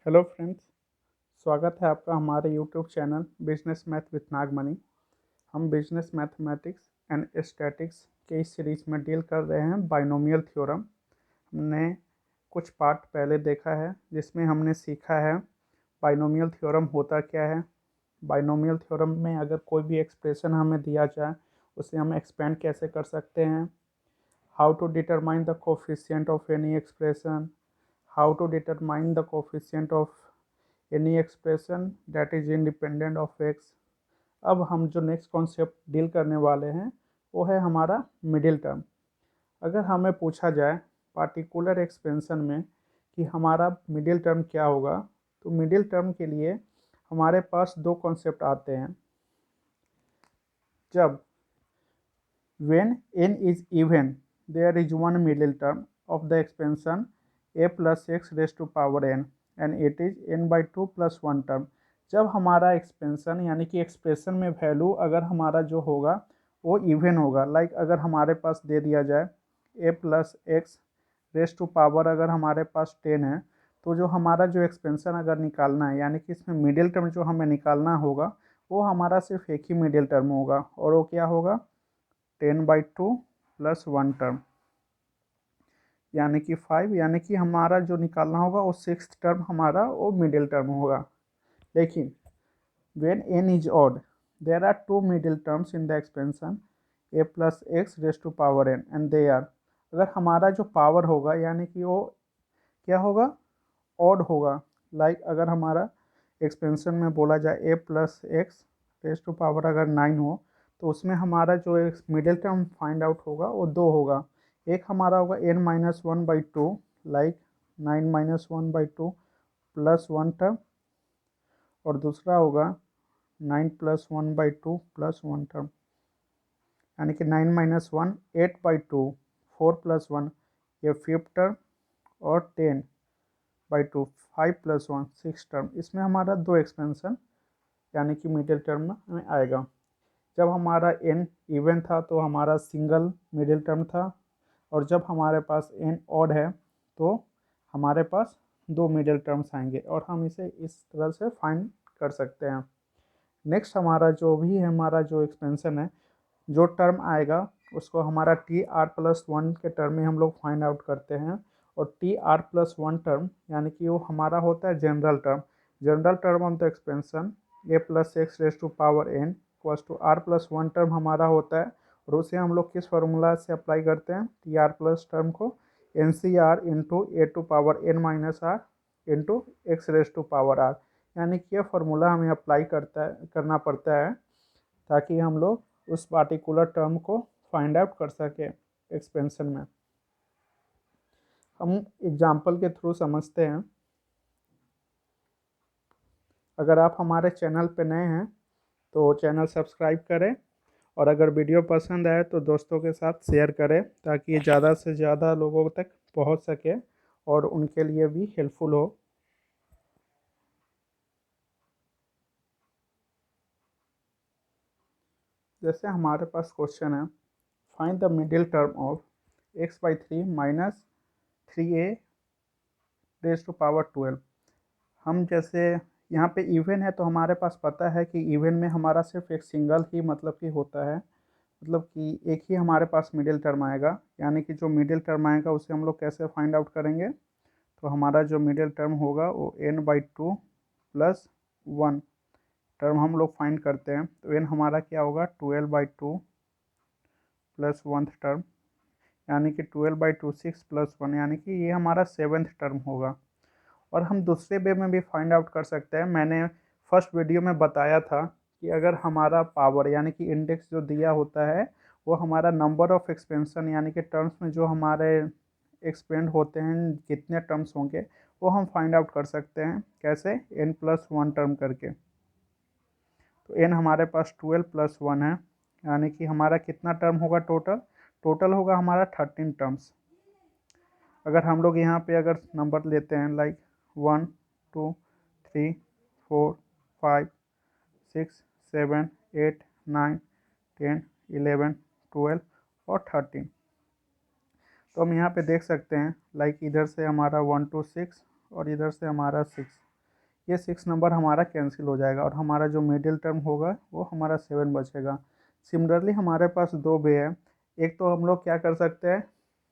Hello friends. स्वागत है आपका हमारे YouTube channel business math with Nagamani. हम बिजनेस मैथमेटिक्स एंड स्टैटिक्स के इस सीरीज में डील कर रहे हैं बाइनोमियल थ्योरम। हमने कुछ पार्ट पहले देखा है जिसमें हमने सीखा है बाइनोमियल थ्योरम होता क्या है। बाइनोमियल थ्योरम में अगर कोई भी एक्सप्रेशन हमें दिया जाए उसे हम एक्सपेंड कैसे कर सकते हैं, how to determine the coefficient of any expression, how to determine the coefficient of any expression that is independent of x। अब हम जो नेक्स्ट कॉन्सेप्ट डील करने वाले हैं वो है हमारा मिडिल टर्म। अगर हमें पूछा जाए पार्टिकुलर एक्सपेंशन में कि हमारा मिडिल टर्म क्या होगा, तो मिडिल टर्म के लिए हमारे पास दो कॉन्सेप्ट आते हैं। जब when n is even there is one middle term of the expansion a plus x raised to power n and it is n by 2 plus 1 term। जब हमारा एक्सपेंशन यानी कि एक्सप्रेशन में वैल्यू अगर हमारा जो होगा वो इवन होगा, लाइक अगर हमारे पास दे दिया जाए a plus x raised to power अगर हमारे पास 10 है, तो जो हमारा जो एक्सपेंशन अगर निकालना है यानी कि इसमें मिडिल टर्म जो हमें निकालना होगा वो हमारा सिर्फ एक ही मिडिल टर्म होगा और वो क्या होगा 10/2 प्लस 1 टर्म यानी कि 5, यानी कि हमारा जो निकालना होगा वो 6th टर्म हमारा वो मिडिल टर्म होगा। लेकिन when n is odd there are two middle terms in the expansion a plus x raised to power n and they are, अगर हमारा जो पावर होगा यानी कि वो क्या होगा ऑड होगा, लाइक अगर हमारा एक्सपेंशन में बोला जाए a plus x raise to power अगर 9 हो तो उसमें हमारा जो एक मिडिल टर्म फाइंड आउट होगा वो दो होगा। एक हमारा होगा n-1/2 लाइक 9-1/2 प्लस 1 टर्म, और दूसरा होगा 9 प्लस 1/2 प्लस 1 टर्म यानी कि 9-1 8/2 4 प्लस 1 ये 5th टर्म और 10/2 5 प्लस 1 6 टर्म। इसमें हमारा दो एक्सपेंशन यानी कि मिडिल टर्म में आएगा। जब हमारा n इवन था तो हमारा सिंगल मिडिल टर्म था, और जब हमारे पास n ऑड है तो हमारे पास दो मिडिल टर्म्स आएंगे और हम इसे इस तरह से फाइंड कर सकते हैं। नेक्स्ट हमारा जो भी है हमारा जो एक्सपेंशन है जो टर्म आएगा उसको हमारा TR+1 के टर्म में हम लोग फाइंड आउट करते हैं, और TR+1 टर्म यानी कि वो हमारा होता है general term. General term of the expansion a plus x raise to power n equals to R+1 term हमारा होता है, और उसे हम लोग किस फार्मूला से अप्लाई करते हैं TR प्लस टर्म को NCR into a to power n minus r into x raise to power r, यानी कि यह फार्मूला हमें अप्लाई करना पड़ता है ताकि हम लोग उस पार्टिकुलर टर्म को फाइंड आउट कर सके एक्सपेंशन में। हम एग्जाम्पल के थ्रू समझते हैं। अगर आप हमारे चैनल पर नए हैं तो चैनल सब्सक्राइब करें, और अगर वीडियो पसंद आए तो दोस्तों के साथ शेयर करें ताकि ये ज़्यादा से ज़्यादा लोगों तक पहुंच सके और उनके लिए भी हेल्पफुल हो। जैसे हमारे पास क्वेश्चन है find the middle term of x/3 minus 3a raise to power 12। हम जैसे यहाँ पे इवन है तो हमारे पास पता है कि इवन में हमारा सिर्फ एक सिंगल ही मतलब कि होता है, मतलब कि एक ही हमारे पास मिडिल टर्म आएगा, यानी कि जो मिडिल टर्म आएगा उसे हम लोग कैसे फाइंड आउट करेंगे। तो हमारा जो मिडिल टर्म होगा वो n/2 प्लस 1 टर्म हम लोग फाइंड करते हैं, तो n हमारा क्या होगा 12/2 प्लस 1th टर्म यानी कि 12/2 6 प्लस 1 यानी कि ये हमारा 7th टर्म होगा। और हम दूसरे वे में भी फाइंड आउट कर सकते हैं। मैंने फर्स्ट वीडियो में बताया था कि अगर हमारा पावर यानी कि इंडेक्स जो दिया होता है वो हमारा नंबर ऑफ एक्सपेंशन यानी कि टर्म्स में जो हमारे एक्सपेंड होते हैं कितने टर्म्स होंगे वो हम फाइंड आउट कर सकते हैं। कैसे, n+1 टर्म करके। तो n हमारे पास 12 प्लस 1 है यानी कि हमारा कितना टर्म होगा टोटल होगा हमारा 13 टर्म्स। अगर हम लोग यहाँ पे अगर नंबर लेते हैं लाइक 1 2 3 4 5 6 7 8 9 10 11 12 और 13, तो हम यहाँ पे देख सकते हैं लाइक इधर से हमारा 1 2 6 और इधर से हमारा 6, ये 6 नंबर हमारा कैंसिल हो जाएगा और हमारा जो मिडिल टर्म होगा वो हमारा 7 बचेगा। सिमिलरली हमारे पास दो वे है। एक तो हम लोग क्या कर सकते हैं,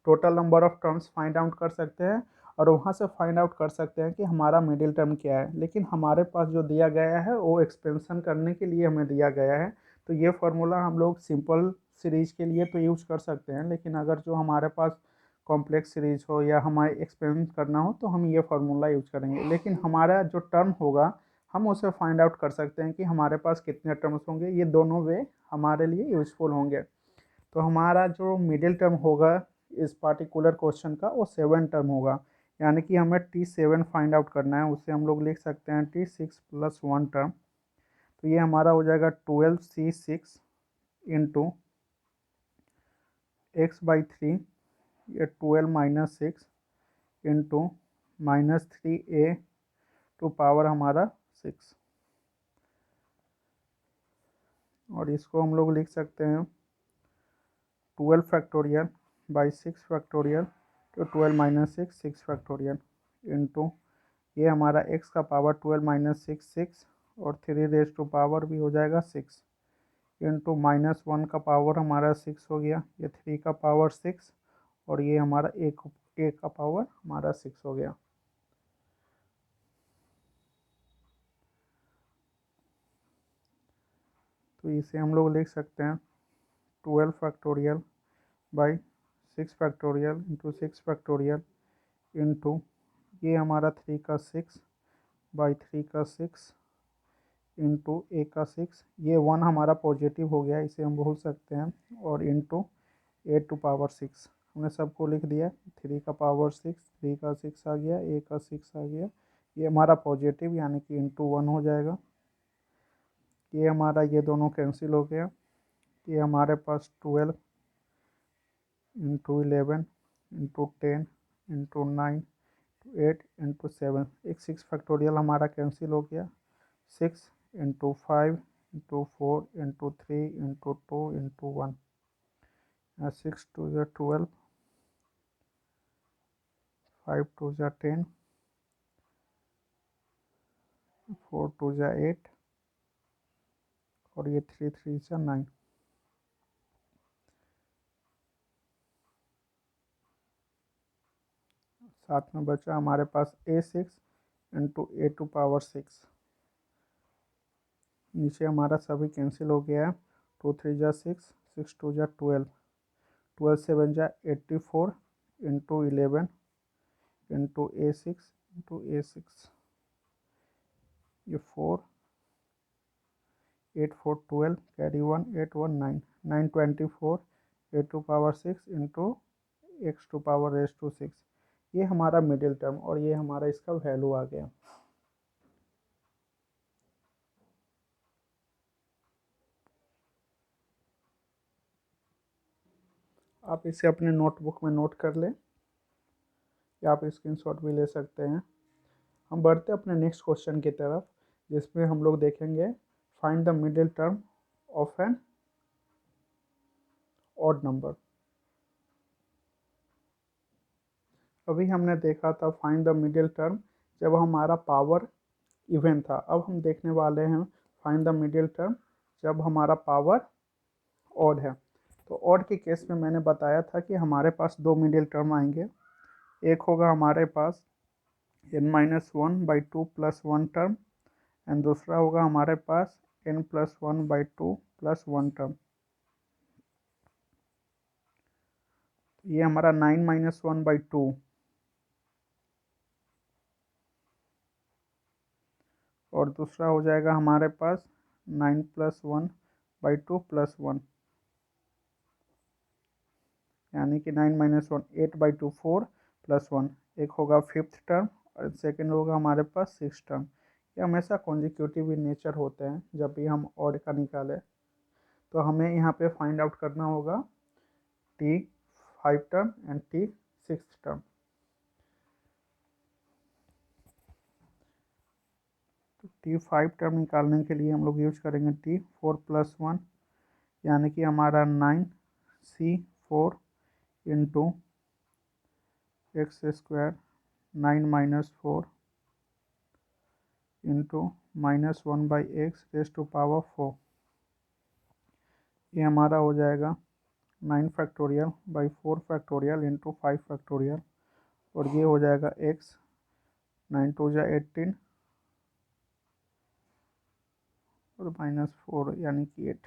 total number of terms find out कर सकते हैं और वहाँ से फाइंड आउट कर सकते हैं कि हमारा मिडिल टर्म क्या है। लेकिन हमारे पास जो दिया गया है वो एक्सपेंशन करने के लिए हमें दिया गया है, तो ये फार्मूला हम लोग सिंपल सीरीज के लिए तो यूज कर सकते हैं, लेकिन अगर जो हमारे पास कॉम्प्लेक्स सीरीज हो या हमारे एक्सपेरिमेंट करना हो तो हम ये फार्मूला यूज करेंगे। लेकिन हमारा जो टर्म होगा हम उसे फाइंड आउट कर सकते हैं कि हमारे पास कितने टर्म्स होंगे। ये दोनों वे हमारे लिए यूजफुल होंगे। तो हमारा जो मिडिल टर्म होगा इस पार्टिकुलर क्वेश्चन का वो 7 टर्म होगा, यानी कि हमें T7 फाइंड आउट करना है। उसे हम लोग लिख सकते हैं T6 + 1 टर्म। तो ये हमारा हो जाएगा 12C6 इंटू x/3, ये 12 - 6 इंटू -3a टू पावर हमारा 6, और इसको हम लोग लिख सकते हैं 12 फैक्टोरियल बाई 6 फैक्टोरियल तो 12 - 6 6 फैक्टोरियल इंटू ये हमारा x का पावर 12 - 6 6 और 3 रेज टू पावर भी हो जाएगा 6 इंटू -1 का पावर हमारा 6 हो गया, ये 3 का पावर 6 और ये हमारा एक का पावर हमारा 6 हो गया। तो इसे हम लोग लिख सकते हैं 12 factorial by 6 factorial into 6 factorial into ये हमारा 3 का 6 बाई 3 का 6 इंटू ए का 6, ये 1 हमारा पॉजिटिव हो गया, इसे हम भूल सकते हैं, और इंटू ए टू पावर 6 हमने सबको लिख दिया। 3 का पावर 6, 3 का 6 आ गया, ए का 6 आ गया, ये हमारा पॉजिटिव यानी कि इंटू 1 हो जाएगा। ये हमारा ये दोनों कैंसिल हो गया। ये हमारे पास 12 इंटू 11 इंटू 10 इंटू 9 8 इंटू 7, एक 6 फैक्टोरियल हमारा कैंसिल हो गया। 6 into 5 into 4 into 3 into 2 into 1, 6 2 ज़ा 12, 5 2 ज़ा 10, 4 2 ज़ा 8 और ये 3 3 ज़ा 9। साथ में बचा हमारे पास A6 into a to power 6। नीचे हमारा सभी कैंसिल हो गया है। 2 3 ज़ा 6, 6 2 ज़ा 12, 12 7 ज़ा 84 into 11 into A6 into A6, ये 4 8 4 12 carry 1 8 1 9 9 24 a to power 6 into x to power raise to 6, ये हमारा मिडिल टर्म और ये हमारा इसका वैल्यू आ गया। आप इसे अपने नोटबुक में नोट कर लें या आप स्क्रीनशॉट भी ले सकते हैं। हम बढ़ते हैं अपने नेक्स्ट क्वेश्चन की तरफ, जिसमें हम लोग देखेंगे find the middle term of an odd number. अभी हमने देखा था फाइंड द मिडिल टर्म जब हमारा पावर इवन था। अब हम देखने वाले हैं फाइंड द मिडिल टर्म जब हमारा पावर ऑड है। तो ऑड के केस में मैंने बताया था कि हमारे पास दो मिडिल टर्म आएंगे। एक होगा हमारे पास n-1/2 + 1 टर्म एंड दूसरा होगा हमारे पास n+1/2 + 1 टर्म। ये हमारा 9-1/2 और दूसरा हो जाएगा हमारे पास 9+1/2 + 1, यानी कि 9-1 8/2 4 + 1। एक होगा फिफ्थ टर्म और सेकंड होगा हमारे पास सिक्स टर्म। ये हमेशा कॉन्जिक्यूटिव इन नेचर होते हैं जब भी हम ऑड का निकालें। तो हमें यहाँ पे फाइंड आउट करना होगा T5 term and T6 term. तो T5 टर्म निकालने के लिए हम लोग यूज करेंगे T4 + 1, यानी कि हमारा 9C4 into x² 9 - 4 into -1/x⁴। ये हमारा हो जाएगा 9 factorial by 4 factorial into 5 factorial, और ये हो जाएगा x, 9 2 जा 18 और -4 यानी कि 8।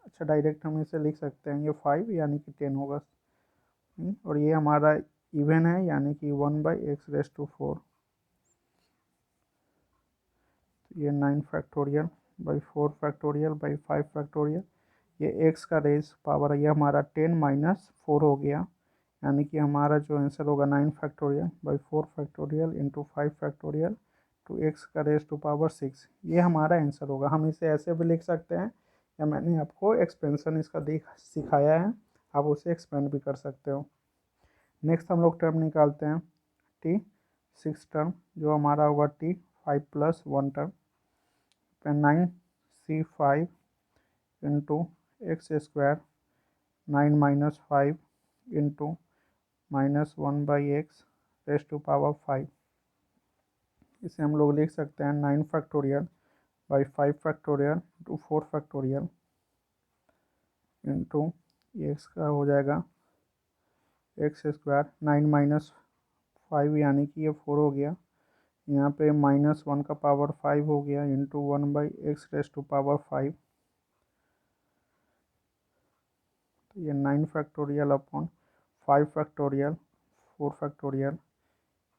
अच्छा, डायरेक्ट हम इसे लिख सकते हैं, ये 5 यानी कि 10 होगा। और ये हमारा इवन है यानी कि 1/x⁴। ये 9 factorial by 4 factorial by 5 factorial, ये x का रेज पावर, ये हमारा 10 - 4 हो गया, यानी कि हमारा जो आंसर होगा 9 factorial by 4 factorial into 5 factorial two x का रेज टू पावर 6। ये हमारा आंसर होगा। हम इसे ऐसे भी लिख सकते हैं, या मैंने आपको एक्सपेंशन इसका सिखाया है, आप उसे एक्सपेंड भी कर सकते हो। नेक्स्ट हम लोग टर्म निकालते हैं t 6 टर्म, जो हमारा होगा t 5 + 1 term, 9c5 into x² 9 - 5 into -1/x⁵। इसे हम लोग लिख सकते हैं 9 factorial by 5 factorial into 4 factorial into x का हो जाएगा x², 9 - 5 यानी कि ये 4 हो गया, यहाँ पे -1 का पावर 5 हो गया इंटू 1/x⁵। तो ये 9 फैक्टोरियल अपॉन 5 फैक्टोरियल 4 फैक्टोरियल,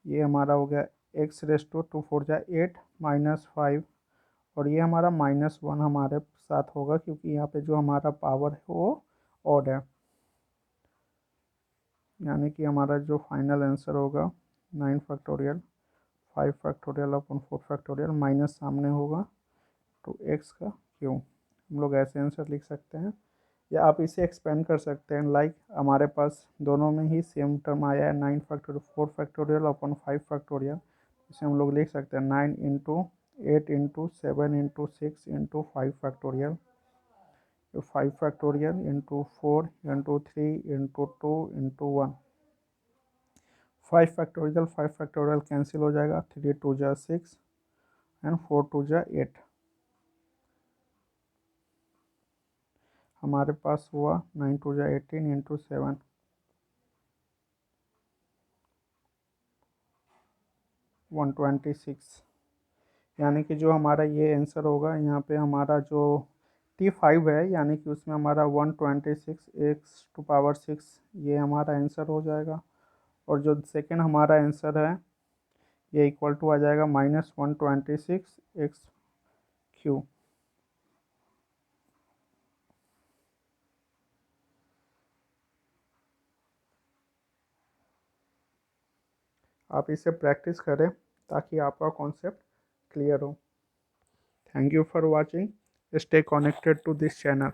ये हमारा हो गया x⁴ 4 जा 8 -5, और ये हमारा -1 हमारे साथ होगा क्योंकि यहाँ पे जो हमारा पावर है वो ऑड है, यानी कि हमारा जो फाइनल आंसर होगा 9 factorial 5 factorial upon 4 factorial, minus सामने होगा तो x का क्यों। हम लोग ऐसे आंसर लिख सकते हैं, या आप इसे एक्सपेंड कर सकते हैं। लाइक हमारे पास दोनों में ही सेम टर्म आया है 9 फैक्टोरियल 4 फैक्टोरियल अपॉन 5 फैक्टोरियल, इसे हम लोग लिख सकते हैं 9 × 8 × 7 × 6 × 5 factorial, 5 factorial into 4 into 3 into 2 into 1। 5 factorial cancel हो जाएगा, 3 2 जा 6 एंड 4 2 जा 8। हमारे पास हुआ 9 2 जा 18 इंटू 7 126, यानी कि जो हमारा ये आंसर होगा, यहाँ पे हमारा जो T5 है यानी कि उसमें हमारा 126x⁶ ये हमारा आंसर हो जाएगा, और जो सेकंड हमारा आंसर है ये इक्वल टू आ जाएगा -126x³। आप इसे प्रैक्टिस करें ताकि आपका कॉन्सेप्ट क्लियर हो। Thank you for watching, stay connected to this channel.